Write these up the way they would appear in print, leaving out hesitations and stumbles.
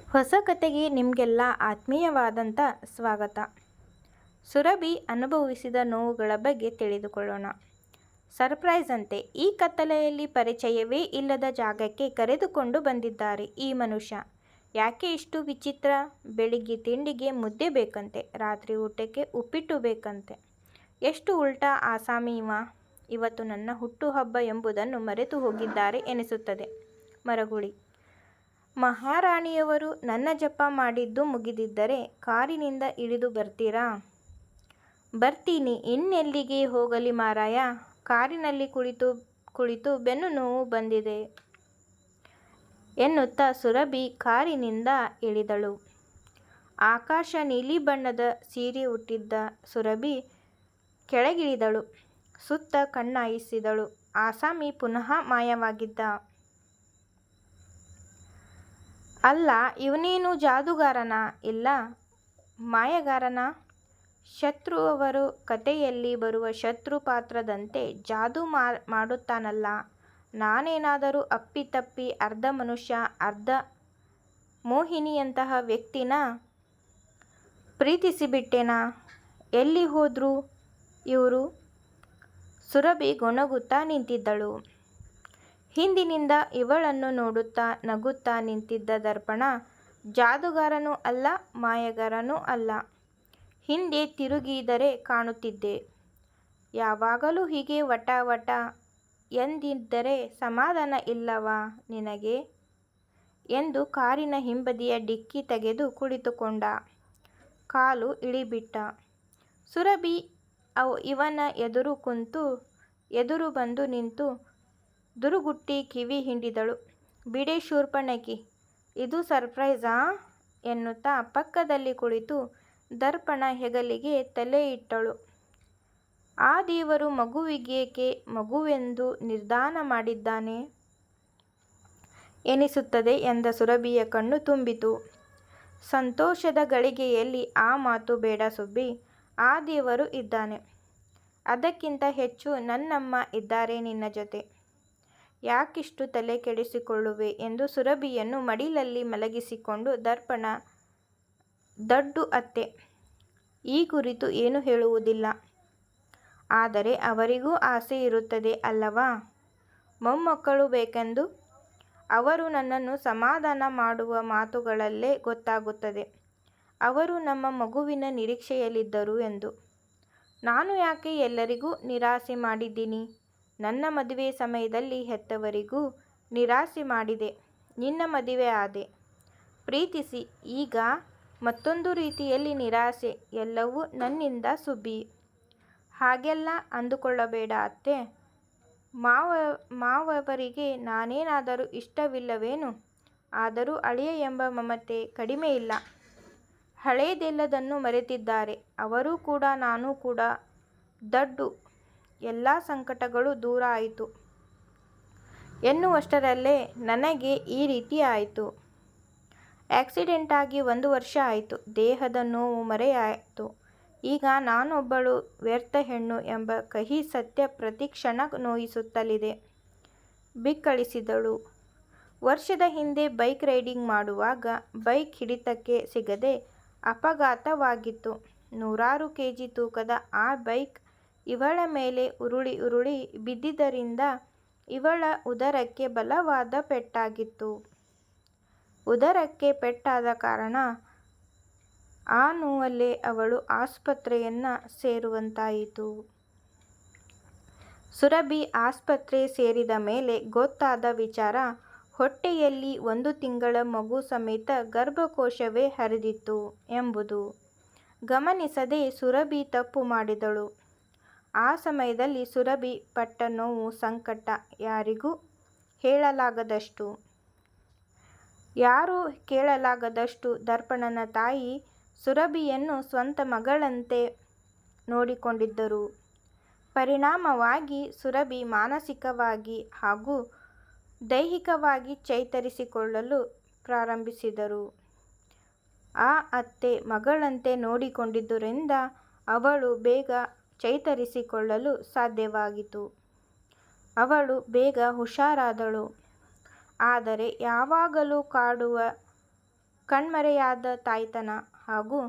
ಹೊಸ ಕತೆಗೆ ನಿಮಗೆಲ್ಲ ಆತ್ಮೀಯವಾದಂಥ ಸ್ವಾಗತ. ಸುರಭಿ ಅನುಭವಿಸಿದ ನೋವುಗಳ ಬಗ್ಗೆ ತಿಳಿದುಕೊಳ್ಳೋಣ. ಸರ್ಪ್ರೈಸ್ ಅಂತೆ ಈ ಕತ್ತಲೆಯಲ್ಲಿ ಪರಿಚಯವೇ ಇಲ್ಲದ ಜಾಗಕ್ಕೆ ಕರೆದುಕೊಂಡು ಬಂದಿದ್ದಾರೆ ಈ ಮನುಷ್ಯ. ಯಾಕೆ ಇಷ್ಟು ವಿಚಿತ್ರ? ಬೆಳಿಗ್ಗೆ ತಿಂಡಿಗೆ ಮುದ್ದೆ ಬೇಕಂತೆ, ರಾತ್ರಿ ಊಟಕ್ಕೆ ಉಪ್ಪಿಟ್ಟು ಬೇಕಂತೆ. ಎಷ್ಟು ಉಲ್ಟಾ ಆಸಾಮಿ ಇವ. ಇವತ್ತು ನನ್ನ ಹುಟ್ಟುಹಬ್ಬ ಎಂಬುದನ್ನು ಮರೆತು ಹೋಗಿದ್ದಾರೆ ಎನಿಸುತ್ತದೆ. ಮರಗುಳಿ ಮಹಾರಾಣಿಯವರು ನನ್ನ ಜಪ ಮಾಡಿದ್ದು ಮುಗಿದಿದ್ದರೆ ಕಾರಿನಿಂದ ಇಳಿದು ಬರ್ತೀರಾ? ಬರ್ತೀನಿ, ಇನ್ನೆಲ್ಲಿಗೆ ಹೋಗಲಿ ಮಾರಾಯ. ಕಾರಿನಲ್ಲಿ ಕುಳಿತು ಕುಳಿತು ಬೆನ್ನು ನೋವು ಬಂದಿದೆ ಎನ್ನುತ್ತಾ ಸುರಭಿ ಕಾರಿನಿಂದ ಇಳಿದಳು. ಆಕಾಶ ನೀಲಿ ಬಣ್ಣದ ಸೀರೆ ಉಟ್ಟಿದ್ದ ಸುರಭಿ ಕೆಳಗಿಳಿದಳು. ಸುತ್ತ ಕಣ್ಣಾಯಿಸಿದಳು. ಆಸಾಮಿ ಪುನಃ ಮಾಯವಾಗಿದ್ದ. ಅಲ್ಲ, ಇವನೇನು ಜಾದೂಗಾರನಾ? ಇಲ್ಲ ಮಾಯಗಾರನಾ? ಶತ್ರು ಅವರು ಕತೆಯಲ್ಲಿ ಬರುವ ಶತ್ರು ಪಾತ್ರದಂತೆ ಜಾದೂ ಮಾಡುತ್ತಾನಲ್ಲ. ನಾನೇನಾದರೂ ಅಪ್ಪಿತಪ್ಪಿ ಅರ್ಧ ಮನುಷ್ಯ ಅರ್ಧ ಮೋಹಿನಿಯಂತಹ ವ್ಯಕ್ತಿನ ಪ್ರೀತಿಸಿಬಿಟ್ಟೆನಾ? ಎಲ್ಲಿ ಹೋದ್ರು ಇವರು? ಸುರಭಿ ಗೊಣಗುತ್ತಾ ನಿಂತಿದ್ದಳು. ಹಿಂದಿನಿಂದ ಇವಳನ್ನು ನೋಡುತ್ತಾ ನಗುತ್ತಾ ನಿಂತಿದ್ದ ದರ್ಪಣ ಜಾದೂಗಾರನೂ ಅಲ್ಲ, ಮಾಯಗಾರನೂ ಅಲ್ಲ. ಹಿಂದೆ ತಿರುಗಿದರೆ ಕಾಣುತ್ತಿದ್ದೆ. ಯಾವಾಗಲೂ ಹೀಗೆ ವಟ ವಟ ಎಂದಿದ್ದರೆ ಸಮಾಧಾನ ಇಲ್ಲವಾ ನಿನಗೆ? ಎಂದು ಕಾರಿನ ಹಿಂಬದಿಯ ಡಿಕ್ಕಿ ತೆಗೆದು ಕುಳಿತುಕೊಂಡ. ಕಾಲು ಇಳಿಬಿಟ್ಟ. ಸುರಭಿ ಇವನ ಎದುರು ಬಂದು ನಿಂತು ದುರುಗುಟ್ಟಿ ಕಿವಿ ಹಿಂಡಿದಳು. ಬಿಡೆ ಶೂರ್ಪಣಖಿ, ಇದು ಸರ್ಪ್ರೈಸಾ? ಎನ್ನುತ್ತಾ ಪಕ್ಕದಲ್ಲಿ ಕುಳಿತು ದರ್ಪಣ ಹೆಗಲಿಗೆ ತಲೆ ಇಟ್ಟಳು. ಆ ದೇವರು ಮಗುವಿಗೇಕೆ ಮಗುವೆಂದು ನಿರ್ಧಾರ ಮಾಡಿದ್ದಾನೆ ಎನಿಸುತ್ತದೆ ಎಂದ ಸುರಭಿಯ ಕಣ್ಣು ತುಂಬಿತು. ಸಂತೋಷದ ಗಳಿಗೆಯಲ್ಲಿ ಆ ಮಾತು ಬೇಡ ಸುಬ್ಬಿ. ಆ ದೇವರು ಇದ್ದಾನೆ. ಅದಕ್ಕಿಂತ ಹೆಚ್ಚು ನನ್ನಮ್ಮ ಇದ್ದಾರೆ ನಿನ್ನ ಜೊತೆ. ಯಾಕಿಷ್ಟು ತಲೆ ಕೆಡಿಸಿಕೊಳ್ಳುವೆ ಎಂದು ಸುರಭಿಯನ್ನು ಮಡಿಲಲ್ಲಿ ಮಲಗಿಸಿಕೊಂಡು ದರ್ಪಣ ದಡ್ಡು ಅತ್ತೆ ಈ ಕುರಿತು ಏನೂ ಹೇಳುವುದಿಲ್ಲ. ಆದರೆ ಅವರಿಗೂ ಆಸೆ ಇರುತ್ತದೆ ಅಲ್ಲವಾ, ಮೊಮ್ಮಕ್ಕಳು ಬೇಕೆಂದು. ಅವರು ನನ್ನನ್ನು ಸಮಾಧಾನ ಮಾಡುವ ಮಾತುಗಳಲ್ಲೇ ಗೊತ್ತಾಗುತ್ತದೆ ಅವರು ನಮ್ಮ ಮಗುವಿನ ನಿರೀಕ್ಷೆಯಲ್ಲಿದ್ದರು ಎಂದು. ನಾನು ಯಾಕೆ ಎಲ್ಲರಿಗೂ ನಿರಾಸೆ ಮಾಡಿದ್ದೀನಿ? ನನ್ನ ಮದುವೆ ಸಮಯದಲ್ಲಿ ಹೆತ್ತವರಿಗೂ ನಿರಾಸೆ ಮಾಡಿದೆ. ನಿನ್ನ ಮದುವೆ ಆದೆ, ಪ್ರೀತಿಸಿ. ಈಗ ಮತ್ತೊಂದು ರೀತಿಯಲ್ಲಿ ನಿರಾಸೆ. ಎಲ್ಲವೂ ನನ್ನಿಂದ ಸುಬ್ಬಿ. ಹಾಗೆಲ್ಲ ಅಂದುಕೊಳ್ಳಬೇಡ ಅತ್ತೆ. ಮಾವವರಿಗೆ ನಾನೇನಾದರೂ ಇಷ್ಟವಿಲ್ಲವೇನು? ಆದರೂ ಅಳಿಯ ಎಂಬ ಮಮತೆ ಕಡಿಮೆ ಇಲ್ಲ. ಹಳೇದೆಲ್ಲದನ್ನೂ ಮರೆತಿದ್ದಾರೆ ಅವರು ಕೂಡ, ನಾನು ಕೂಡ. ದಡ್ಡು. ಎಲ್ಲ ಸಂಕಟಗಳು ದೂರ ಆಯಿತು ಎನ್ನುವಷ್ಟರಲ್ಲೇ ನನಗೆ ಈ ರೀತಿ ಆಯಿತು. ಆಕ್ಸಿಡೆಂಟಾಗಿ 1 ವರ್ಷ ಆಯಿತು. ದೇಹದ ನೋವು ಮರೆಯಾಯಿತು. ಈಗ ನಾನೊಬ್ಬಳು ವ್ಯರ್ಥ ಹೆಣ್ಣು ಎಂಬ ಕಹಿ ಸತ್ಯ ಪ್ರತಿಕ್ಷಣ ನೋಯಿಸುತ್ತಲಿದೆ. ಬಿಕ್ಕಳಿಸಿದಳು. ವರ್ಷದ ಹಿಂದೆ ಬೈಕ್ ರೈಡಿಂಗ್ ಮಾಡುವಾಗ ಬೈಕ್ ಹಿಡಿತಕ್ಕೆ ಸಿಗದೆ ಅಪಘಾತವಾಗಿತ್ತು. 100 kg ತೂಕದ ಆ ಬೈಕ್ ಇವಳ ಮೇಲೆ ಉರುಳಿ ಉರುಳಿ ಬಿದ್ದಿದ್ದರಿಂದ ಇವಳ ಉದರಕ್ಕೆ ಬಲವಾದ ಪೆಟ್ಟಾಗಿತ್ತು. ಉದರಕ್ಕೆ ಪೆಟ್ಟಾದ ಕಾರಣ ಆ ನೋವಲ್ಲೇ ಅವಳು ಆಸ್ಪತ್ರೆಯನ್ನು ಸೇರುವಂತಾಯಿತು. ಸುರಭಿ ಆಸ್ಪತ್ರೆ ಸೇರಿದ ಮೇಲೆ ಗೊತ್ತಾದ ವಿಚಾರ, ಹೊಟ್ಟೆಯಲ್ಲಿ 1 ತಿಂಗಳ ಮಗು ಸಮೇತ ಗರ್ಭಕೋಶವೇ ಹರಿದಿತ್ತು ಎಂಬುದು. ಗಮನಿಸದೆ ಸುರಭಿ ತಪ್ಪು ಮಾಡಿದಳು. ಆ ಸಮಯದಲ್ಲಿ ಸುರಭಿ ಪಟ್ಟ ನೋವು, ಸಂಕಟ ಯಾರಿಗೂ ಕೇಳಲಾಗದಷ್ಟು. ದರ್ಪಣನ ತಾಯಿ ಸುರಭಿಯನ್ನು ಸ್ವಂತ ಮಗಳಂತೆ ನೋಡಿಕೊಂಡಿದ್ದರು. ಪರಿಣಾಮವಾಗಿ ಸುರಭಿ ಮಾನಸಿಕವಾಗಿ ಹಾಗೂ ದೈಹಿಕವಾಗಿ ಚೇತರಿಸಿಕೊಳ್ಳಲು ಪ್ರಾರಂಭಿಸಿದರು. ಆ ಅತ್ತೆ ಮಗಳಂತೆ ನೋಡಿಕೊಂಡಿದ್ದರಿಂದ ಅವಳು ಬೇಗ ಚೇತರಿಸಿಕೊಳ್ಳಲು ಸಾಧ್ಯವಾಗಿತ್ತು. ಅವಳು ಬೇಗ ಹುಷಾರಾದಳು. ಆದರೆ ಯಾವಾಗಲೂ ಕಾಡುವ ಕಣ್ಮರೆಯಾದ ತಾಯ್ತನ ಹಾಗೂ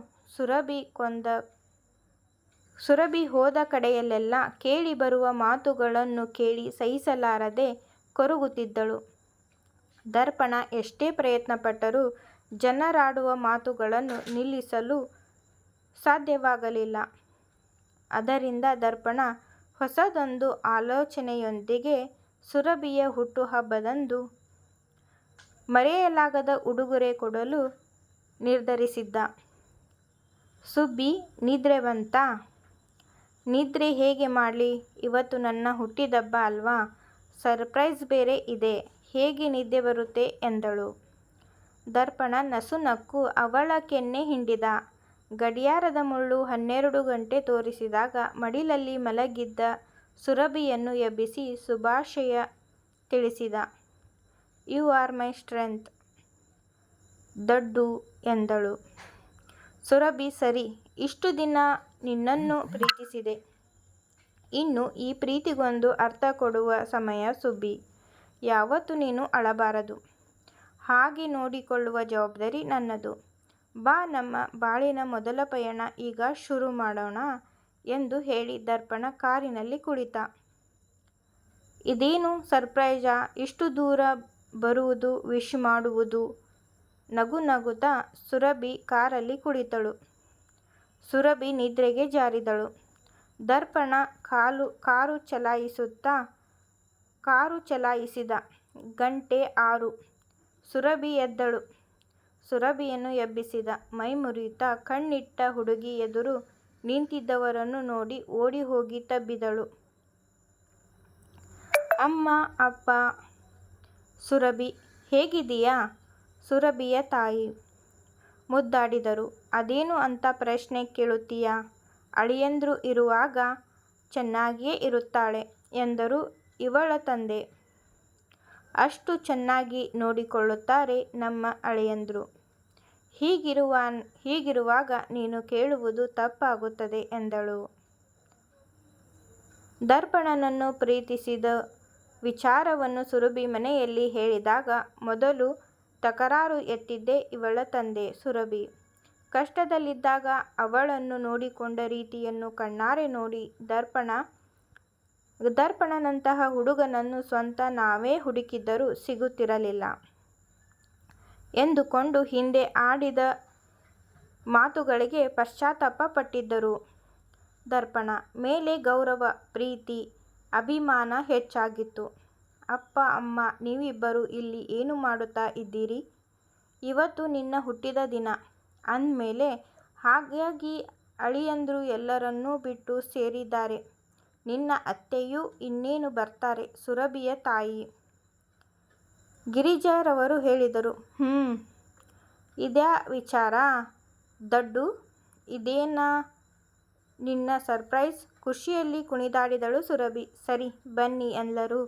ಸುರಭಿ ಹೋದ ಕಡೆಯಲ್ಲೆಲ್ಲ ಕೇಳಿ ಬರುವ ಮಾತುಗಳನ್ನು ಕೇಳಿ ಸಹಿಸಲಾರದೆ ಕೊರಗುತ್ತಿದ್ದಳು. ದರ್ಪಣ ಎಷ್ಟೇ ಪ್ರಯತ್ನಪಟ್ಟರೂ ಜನರಾಡುವ ಮಾತುಗಳನ್ನು ನಿಲ್ಲಿಸಲು ಸಾಧ್ಯವಾಗಲಿಲ್ಲ. ಅದರಿಂದ ದರ್ಪಣ ಹೊಸದೊಂದು ಆಲೋಚನೆಯೊಂದಿಗೆ ಸುರಭಿಯ ಹುಟ್ಟುಹಬ್ಬದಂದು ಮರೆಯಲಾಗದ ಉಡುಗೊರೆ ಕೊಡಲು ನಿರ್ಧರಿಸಿದ್ದ. ಸುಬ್ಬಿ, ನಿದ್ರೆ ಬಂತಾ? ನಿದ್ರೆ ಹೇಗೆ ಮಾಡ್ಲಿ? ಇವತ್ತು ನನ್ನ ಹುಟ್ಟಿದಬ್ಬ ಅಲ್ವಾ? ಸರ್ಪ್ರೈಸ್ ಬೇರೆ ಇದೆ. ಹೇಗೆ ನಿದ್ದೆ ಬರುತ್ತೆ ಎಂದಳು. ದರ್ಪಣ ನಸುನಕ್ಕು ಅವಳ ಕೆನ್ನೆ ಹಿಂಡಿದ. ಗಡಿಯಾರದ ಮುಳ್ಳು 12 ಗಂಟೆ ತೋರಿಸಿದಾಗ ಮಡಿಲಲ್ಲಿ ಮಲಗಿದ್ದ ಸುರಭಿಯನ್ನು ಎಬ್ಬಿಸಿ ಶುಭಾಶಯ ತಿಳಿಸಿದ. ಯು ಆರ್ ಮೈ ಸ್ಟ್ರೆಂತ್ ದಡ್ಡು ಎಂದಳು. ಸುರಭಿ, ಸರಿ, ಇಷ್ಟು ದಿನ ನಿನ್ನನ್ನು ಪ್ರೀತಿಸಿದೆ. ಇನ್ನು ಈ ಪ್ರೀತಿಗೊಂದು ಅರ್ಥ ಕೊಡುವ ಸಮಯ ಸುಬ್ಬಿ. ಯಾವತ್ತೂ ನೀನು ಅಳಬಾರದು. ಹಾಗೆ ನೋಡಿಕೊಳ್ಳುವ ಜವಾಬ್ದಾರಿ ನನ್ನದು. ಬಾ, ನಮ್ಮ ಬಾಳಿನ ಮೊದಲ ಪಯಣ ಈಗ ಶುರು ಮಾಡೋಣ ಎಂದು ಹೇಳಿ ದರ್ಪಣ ಕಾರಿನಲ್ಲಿ ಕುಳಿತ. ಇದೇನು ಸರ್ಪ್ರೈಜಾ? ಇಷ್ಟು ದೂರ ಬರುವುದು, ವಿಶ್ ಮಾಡುವುದು? ನಗುತ್ತಾ ಸುರಭಿ ಕಾರಲ್ಲಿ ಕುಳಿತಳು. ಸುರಭಿ ನಿದ್ರೆಗೆ ಜಾರಿದಳು. ದರ್ಪಣ ಕಾರು ಚಲಾಯಿಸಿದ. ಗಂಟೆ 6. ಸುರಭಿ ಎದ್ದಳು. ಸುರಭಿಯನ್ನು ಎಬ್ಬಿಸಿದ. ಮೈ ಮುರಿಯುತ್ತಾ ಕಣ್ಣಿಟ್ಟ ಹುಡುಗಿ ಎದುರು ನಿಂತಿದ್ದವರನ್ನು ನೋಡಿ ಓಡಿ ಹೋಗಿ ತಬ್ಬಿದಳು. ಅಮ್ಮ, ಅಪ್ಪ. ಸುರಭಿ, ಹೇಗಿದ್ದೀಯಾ? ಸುರಭಿಯ ತಾಯಿ ಮುದ್ದಾಡಿದರು. ಅದೇನು ಅಂತ ಪ್ರಶ್ನೆ ಕೇಳುತ್ತೀಯಾ? ಅಳಿಯಂದ್ರು ಇರುವಾಗ ಚೆನ್ನಾಗಿಯೇ ಇರುತ್ತಾಳೆ ಎಂದರು ಇವಳ ತಂದೆ. ಅಷ್ಟು ಚೆನ್ನಾಗಿ ನೋಡಿಕೊಳ್ಳುತ್ತಾರೆ ನಮ್ಮ ಅಳಿಯಂದ್ರು. ಹೀಗಿರುವಾಗ ನೀನು ಕೇಳುವುದು ತಪ್ಪಾಗುತ್ತದೆ ಎಂದಳು. ದರ್ಪಣನನ್ನು ಪ್ರೀತಿಸಿದ ವಿಚಾರವನ್ನು ಸುರಭಿ ಮನೆಯಲ್ಲಿ ಹೇಳಿದಾಗ ಮೊದಲು ತಕರಾರು ಎತ್ತಿದ್ದೇ ಇವಳ ತಂದೆ ಸುರಭಿ. ಕಷ್ಟದಲ್ಲಿದ್ದಾಗ ಅವಳನ್ನು ನೋಡಿಕೊಂಡ ರೀತಿಯನ್ನು ಕಣ್ಣಾರೆ ನೋಡಿ ದರ್ಪಣನಂತಹ ಹುಡುಗನನ್ನು ಸ್ವಂತ ನಾವೇ ಹುಡುಕಿದರೂ ಸಿಗುತ್ತಿರಲಿಲ್ಲ ಎಂದುಕೊಂಡು ಹಿಂದೆ ಆಡಿದ ಮಾತುಗಳಿಗೆ ಪಶ್ಚಾತ್ತಾಪ ಪಟ್ಟಿದ್ದರು. ದರ್ಪಣ ಮೇಲೆ ಗೌರವ, ಪ್ರೀತಿ, ಅಭಿಮಾನ ಹೆಚ್ಚಾಗಿತ್ತು. ಅಪ್ಪ, ಅಮ್ಮ, ನೀವಿಬ್ಬರು ಇಲ್ಲಿ ಏನು ಮಾಡುತ್ತಾ ಇದ್ದೀರಿ? ಇವತ್ತು ನಿನ್ನ ಹುಟ್ಟಿದ ದಿನ ಅಂದ್ಮೇಲೆ ಹಾಗಾಗಿ ಅಳಿಯಂದ್ರು ಎಲ್ಲರನ್ನೂ ಬಿಟ್ಟು ಸೇರಿದ್ದಾರೆ. ನಿನ್ನ ಅತ್ತೆಯೂ ಇನ್ನೇನು ಬರ್ತಾರೆ. ಸುರಭಿಯ ತಾಯಿ ಗಿರಿಜಾರವರು ಹೇಳಿದರು. ಇದ್ಯಾ ವಿಚಾರ ದಡ್ಡು? ಇದೇನಾ ನಿನ್ನ ಸರ್ಪ್ರೈಸ್? ಖುಷಿಯಲ್ಲಿ ಕುಣಿದಾಡಿದಳು ಸುರಭಿ. ಸರಿ, ಬನ್ನಿ ಎಲ್ಲರೂ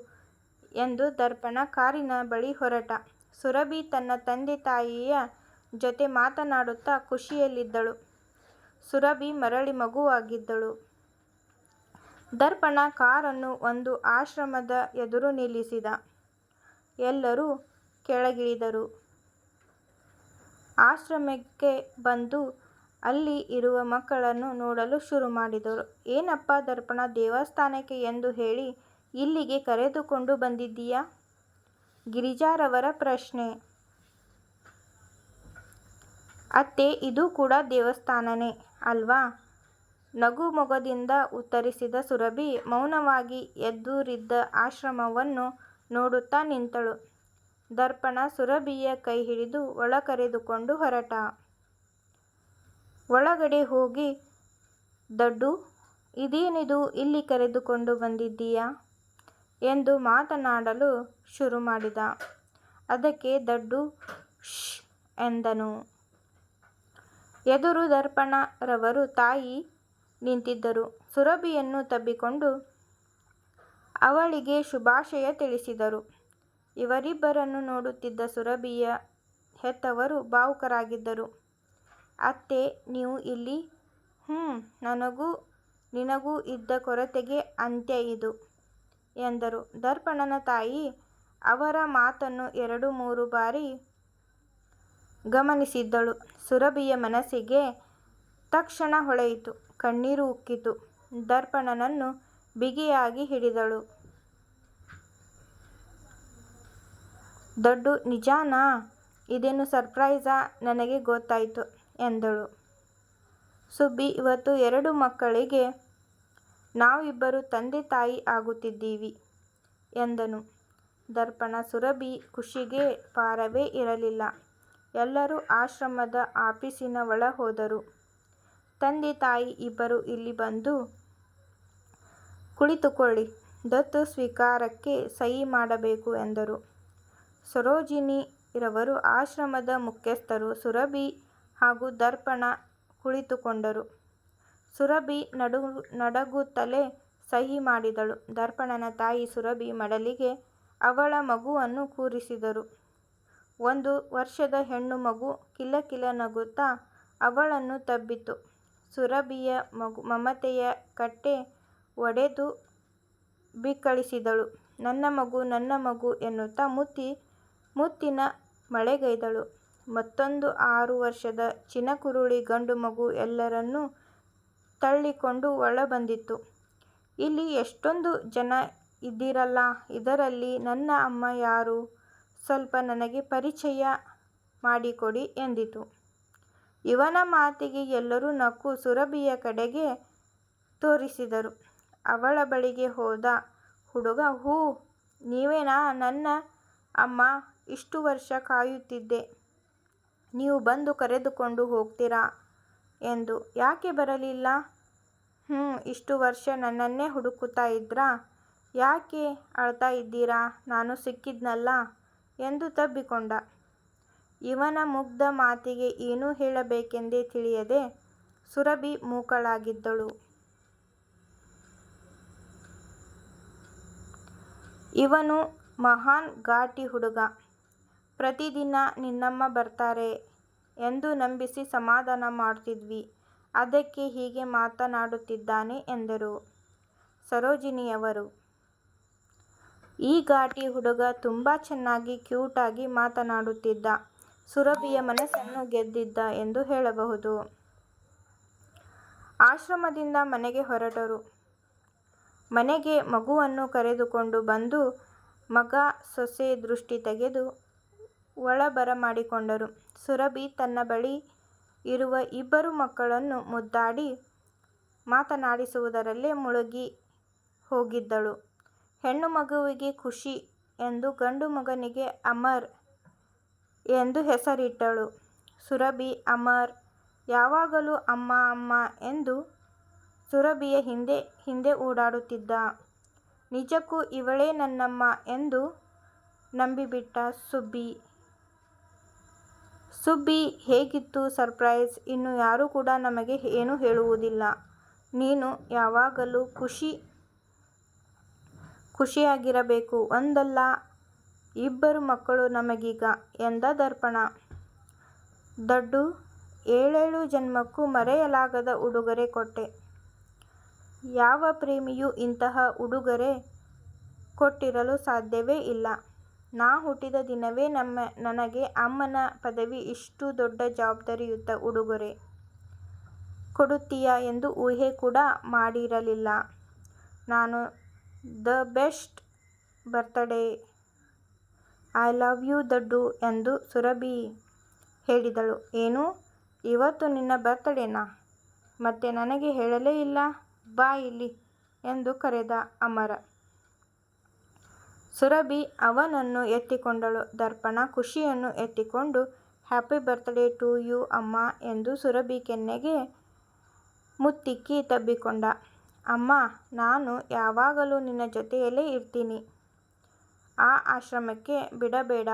ಎಂದು ದರ್ಪಣ ಕಾರಿನ ಬಳಿ ಹೊರಟ. ಸುರಭಿ ತನ್ನ ತಂದೆ ತಾಯಿಯ ಜೊತೆ ಮಾತನಾಡುತ್ತಾ ಖುಷಿಯಲ್ಲಿದ್ದಳು. ಸುರಭಿ ಮರಳಿ ಮಗುವಾಗಿದ್ದಳು. ದರ್ಪಣ ಕಾರನ್ನು ಒಂದು ಆಶ್ರಮದ ಎದುರು ನಿಲ್ಲಿಸಿದ. ಎಲ್ಲರೂ ಕೆಳಗಿಳಿದರು. ಆಶ್ರಮಕ್ಕೆ ಬಂದು ಅಲ್ಲಿ ಇರುವ ಮಕ್ಕಳನ್ನು ನೋಡಲು ಶುರು ಮಾಡಿದರು. ಏನಪ್ಪ ದರ್ಪಣ, ದೇವಸ್ಥಾನಕ್ಕೆ ಎಂದು ಹೇಳಿ ಇಲ್ಲಿಗೆ ಕರೆದುಕೊಂಡು ಬಂದಿದ್ದೀಯಾ? ಗಿರಿಜಾರವರ ಪ್ರಶ್ನೆ. ಅತ್ತೆ, ಇದು ಕೂಡ ದೇವಸ್ಥಾನನೇ ಅಲ್ವಾ? ನಗುಮೊಗದಿಂದ ಉತ್ತರಿಸಿದ ಸುರಭಿ ಮೌನವಾಗಿ ಎದುರಿದ್ದ ಆಶ್ರಮವನ್ನು ನೋಡುತ್ತಾ ನಿಂತಳು. ದರ್ಪಣ ಸುರಭಿಯ ಕೈ ಹಿಡಿದು ಒಳ ಕರೆದುಕೊಂಡು ಹೊರಟ. ಒಳಗಡೆ ಹೋಗಿ, ದಡ್ಡು, ಇದೇನಿದು ಇಲ್ಲಿ ಕರೆದುಕೊಂಡು ಬಂದಿದ್ದೀಯಾ ಎಂದು ಮಾತನಾಡಲು ಶುರು ಮಾಡಿದ. ಅದಕ್ಕೆ ದಡ್ಡು ಶ್ಶ್ ಎಂದನು. ಎದುರು ದರ್ಪಣರವರ ತಾಯಿ ನಿಂತಿದ್ದರು. ಸುರಭಿಯನ್ನು ತಬ್ಬಿಕೊಂಡು ಅವಳಿಗೆ ಶುಭಾಶಯ ತಿಳಿಸಿದರು. ಇವರಿಬ್ಬರನ್ನು ನೋಡುತ್ತಿದ್ದ ಸುರಭಿಯ ಹೆತ್ತವರು ಭಾವುಕರಾಗಿದ್ದರು. ಅತ್ತೆ, ನೀವು ಇಲ್ಲಿ? ನಿನಗೂ ಇದ್ದ ಕೊರತೆಗೆ ಅಂತ್ಯ ಇದು ಎಂದರು. ದರ್ಪಣನ ತಾಯಿ ಅವರ ಮಾತನ್ನು 2-3 ಬಾರಿ ಗಮನಿಸಿದ್ದಳು. ಸುರಭಿಯ ಮನಸ್ಸಿಗೆ ತಕ್ಷಣ ಹೊಳೆಯಿತು. ಕಣ್ಣೀರು ಉಕ್ಕಿತು. ದರ್ಪಣನನ್ನು ಬಿಗಿಯಾಗಿ ಹಿಡಿದಳು. ದೊಡ್ಡು, ನಿಜಾನಾ? ಇದೇನು ಸರ್ಪ್ರೈಸಾ? ನನಗೆ ಗೊತ್ತಾಯ್ತು ಎಂದಳು. ಸುಬ್ಬಿ, ಇವತ್ತು 2 ಮಕ್ಕಳಿಗೆ ನಾವಿಬ್ಬರು ತಂದೆ ತಾಯಿ ಆಗುತ್ತಿದ್ದೀವಿ ಎಂದನು. ದರ್ಪಣ ಸುರಭಿ ಖುಷಿಗೆ ಪಾರವೇ ಇರಲಿಲ್ಲ. ಎಲ್ಲರೂ ಆಶ್ರಮದ ಆಫೀಸಿನ ಒಳ ಹೋದರು. ತಂದೆ ತಾಯಿ ಇಬ್ಬರು ಇಲ್ಲಿ ಬಂದು ಕುಳಿತುಕೊಳ್ಳಿ, ದತ್ತು ಸ್ವೀಕಾರಕ್ಕೆ ಸಹಿ ಮಾಡಬೇಕು ಎಂದರು. ಸರೋಜಿನಿರವರು ಆಶ್ರಮದ ಮುಖ್ಯಸ್ಥರು. ಸುರಭಿ ಹಾಗೂ ದರ್ಪಣ ಕುಳಿತುಕೊಂಡರು. ಸುರಭಿ ನಡುಗುತ್ತಲೇ ಸಹಿ ಮಾಡಿದಳು. ದರ್ಪಣನ ತಾಯಿ ಸುರಭಿ ಮಡಲಿಗೆ ಅವಳ ಮಗುವನ್ನು ಕೂರಿಸಿದರು. 1 ವರ್ಷದ ಹೆಣ್ಣು ಮಗು ಕಿಲಕಿಲ ನಗುತ್ತಾ ಅವಳನ್ನು ತಬ್ಬಿತು. ಸುರಭಿಯ ಮಮತೆಯ ಕಟ್ಟೆ ಒಡೆದು ಬಿಕ್ಕಳಿಸಿದಳು. ನನ್ನ ಮಗು, ನನ್ನ ಮಗು ಎನ್ನುತ್ತಾ ಮುತ್ತಿನ ಮಳೆಗೈದಳು. ಮತ್ತೊಂದು 6 ವರ್ಷದ ಚಿನಕುರುಳಿ ಗಂಡು ಮಗು ಎಲ್ಲರನ್ನೂ ತಳ್ಳಿಕೊಂಡು ಒಳ ಬಂದಿತು. ಇಲ್ಲಿ ಎಷ್ಟೊಂದು ಜನ ಇದ್ದೀರಲ್ಲ, ಇದರಲ್ಲಿ ನನ್ನ ಅಮ್ಮ ಯಾರು? ಸ್ವಲ್ಪ ನನಗೆ ಪರಿಚಯ ಮಾಡಿಕೊಡಿ ಎಂದಿತು. ಇವನ ಮಾತಿಗೆ ಎಲ್ಲರೂ ನಕ್ಕು ಸುರಭಿಯ ಕಡೆಗೆ ತೋರಿಸಿದರು. ಅವಳ ಬಳಿಗೆ ಹೋದ ಹುಡುಗ, ಹೂ, ನೀವೇನಾ ನನ್ನ ಅಮ್ಮ? ಇಷ್ಟು ವರ್ಷ ಕಾಯುತ್ತಿದ್ದೆ, ನೀವು ಬಂದು ಕರೆದುಕೊಂಡು ಹೋಗ್ತೀರಾ ಎಂದು. ಯಾಕೆ ಬರಲಿಲ್ಲ? ಇಷ್ಟು ವರ್ಷ ನನ್ನನ್ನೇ ಹುಡುಕುತ್ತಾ ಇದ್ರಾ? ಯಾಕೆ ಅಳ್ತಾ ಇದ್ದೀರಾ? ನಾನು ಸಿಕ್ಕಿದ್ನಲ್ಲ ಎಂದು ತಬ್ಬಿಕೊಂಡ. ಇವನ ಮುಗ್ಧ ಮಾತಿಗೆ ಏನು ಹೇಳಬೇಕೆಂದೇ ತಿಳಿಯದೆ ಸುರಭಿ ಮೂಕಳಾಗಿದ್ದಳು. ಇವನು ಮಹಾನ್ ಘಾಟಿ ಹುಡುಗ. ಪ್ರತಿದಿನ ನಿನ್ನಮ್ಮ ಬರ್ತಾರೆ ಎಂದು ನಂಬಿಸಿ ಸಮಾಧಾನ ಮಾಡ್ತಿದ್ವಿ. ಅದಕ್ಕೆ ಹೀಗೆ ಮಾತನಾಡುತ್ತಿದ್ದಾನೆ ಎಂದರು ಸರೋಜಿನಿಯವರು. ಈ ಘಾಟಿ ಹುಡುಗ ತುಂಬ ಚೆನ್ನಾಗಿ ಕ್ಯೂಟಾಗಿ ಮಾತನಾಡುತ್ತಿದ್ದ. ಸುರಭಿಯ ಮನಸ್ಸನ್ನು ಗೆದ್ದಿದ್ದ ಎಂದು ಹೇಳಬಹುದು. ಆಶ್ರಮದಿಂದ ಮನೆಗೆ ಹೊರಟರು. ಮನೆಗೆ ಮಗುವನ್ನು ಕರೆದುಕೊಂಡು ಬಂದು ಮಗ ಸೊಸೆ ದೃಷ್ಟಿ ತೆಗೆದು ಒಳ ಬರಮಾಡಿಕೊಂಡರು. ಸುರಭಿ ತನ್ನ ಬಳಿ ಇರುವ 2 ಮಕ್ಕಳನ್ನು ಮುದ್ದಾಡಿ ಮಾತನಾಡಿಸುವುದರಲ್ಲೇ ಮುಳುಗಿ ಹೋಗಿದ್ದಳು. ಹೆಣ್ಣು ಮಗುವಿಗೆ ಖುಷಿ ಎಂದು ಗಂಡು ಮಗನಿಗೆ ಅಮರ್ ಎಂದು ಹೆಸರಿಟ್ಟಳು. ಸುರಭಿ ಅಮರ್ ಯಾವಾಗಲೂ ಅಮ್ಮ ಅಮ್ಮ ಎಂದು ಸುರಭಿಯ ಹಿಂದೆ ಹಿಂದೆ ಓಡಾಡುತ್ತಿದ್ದ. ನಿಜಕ್ಕೂ ಇವಳೇ ನನ್ನಮ್ಮ ಎಂದು ನಂಬಿಬಿಟ್ಟ ಸುಬ್ಬಿ. ಸುಬ್ಬಿ, ಹೇಗಿತ್ತು ಸರ್ಪ್ರೈಸ್? ಇನ್ನು ಯಾರೂ ಕೂಡ ನಮಗೆ ಏನೂ ಹೇಳುವುದಿಲ್ಲ. ನೀನು ಯಾವಾಗಲೂ ಖುಷಿಯಾಗಿರಬೇಕು. ಒಂದಲ್ಲ 2 ಮಕ್ಕಳು ನಮಗೀಗ ಎಂದ ದರ್ಪಣ. ದಡ್ಡು, 7 ಜನ್ಮಕ್ಕೂ ಮರೆಯಲಾಗದ ಉಡುಗೊರೆ ಕೊಟ್ಟೆ. ಯಾವ ಪ್ರೇಮಿಯೂ ಇಂತಹ ಉಡುಗೊರೆ ಕೊಟ್ಟಿರಲು ಸಾಧ್ಯವೇ ಇಲ್ಲ. ನಾ ಹುಟ್ಟಿದ ದಿನವೇ ನನಗೆ ಅಮ್ಮನ ಪದವಿ, ಇಷ್ಟು ದೊಡ್ಡ ಜವಾಬ್ದಾರಿಯುತ ಉಡುಗೊರೆ ಕೊಡುತ್ತೀಯಾ ಎಂದು ಊಹೆ ಕೂಡ ಮಾಡಿರಲಿಲ್ಲ. ನಾನು the best birthday. I love you ದಡ್ಡು ಎಂದು ಸುರಭಿ ಹೇಳಿದಳು. ಏನು, ಇವತ್ತು ನಿನ್ನ ಬರ್ತ್ಡೇನಾ? ಮತ್ತೆ ನನಗೆ ಹೇಳಲೇ ಇಲ್ಲ? ಬಾ ಇಲ್ಲಿ ಎಂದು ಕರೆದ ಅಮರ. ಸುರಭಿ ಅವನನ್ನು ಎತ್ತಿಕೊಂಡಳು. ದರ್ಪಣ ಖುಷಿಯನ್ನು ಎತ್ತಿಕೊಂಡು ಹ್ಯಾಪಿ ಬರ್ತ್ಡೇ ಟು ಯು ಅಮ್ಮ ಎಂದು ಸುರಭಿ ಕೆನ್ನೆಗೆ ಮುತ್ತಿಕ್ಕಿ ತಬ್ಬಿಕೊಂಡ. ಅಮ್ಮ, ನಾನು ಯಾವಾಗಲೂ ನಿನ್ನ ಜೊತೆಯಲ್ಲೇ ಇರ್ತೀನಿ. ಆ ಆಶ್ರಮಕ್ಕೆ ಬಿಡಬೇಡ,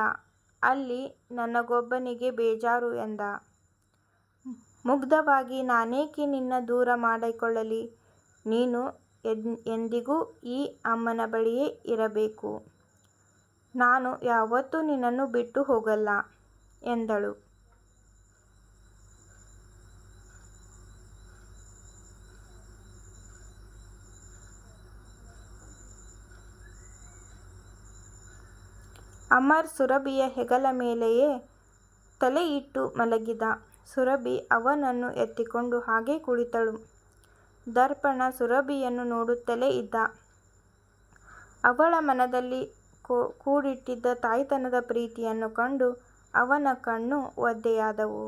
ಅಲ್ಲಿ ನನಗೊಬ್ಬನಿಗೆ ಬೇಜಾರು ಎಂದ. ಮುಗ್ಧವಾಗಿ, ನಾನೇಕೆ ನಿನ್ನ ದೂರ ಮಾಡಿಕೊಳ್ಳಲಿ? ನೀನು ಎಂದಿಗೂ ಈ ಅಮ್ಮನ ಬಳಿಯೇ ಇರಬೇಕು. ನಾನು ಯಾವತ್ತೂ ನಿನ್ನನ್ನು ಬಿಟ್ಟು ಹೋಗಲ್ಲ ಎಂದಳು. ಅಮರ್ ಸುರಭಿಯ ಹೆಗಲ ಮೇಲೆಯೇ ತಲೆಯಿಟ್ಟು ಮಲಗಿದ. ಸುರಭಿ ಅವನನ್ನು ಎತ್ತಿಕೊಂಡು ಹಾಗೇ ಕುಳಿತಳು. ದರ್ಪಣ ಸುರಭಿಯನ್ನು ನೋಡುತ್ತಲೇ ಇದ್ದ. ಅವಳ ಮನದಲ್ಲಿ ಕೂಡಿಟ್ಟಿದ್ದ ತಾಯ್ತನದ ಪ್ರೀತಿಯನ್ನು ಕಂಡು ಅವನ ಕಣ್ಣು ಒದ್ದೆಯಾದವು.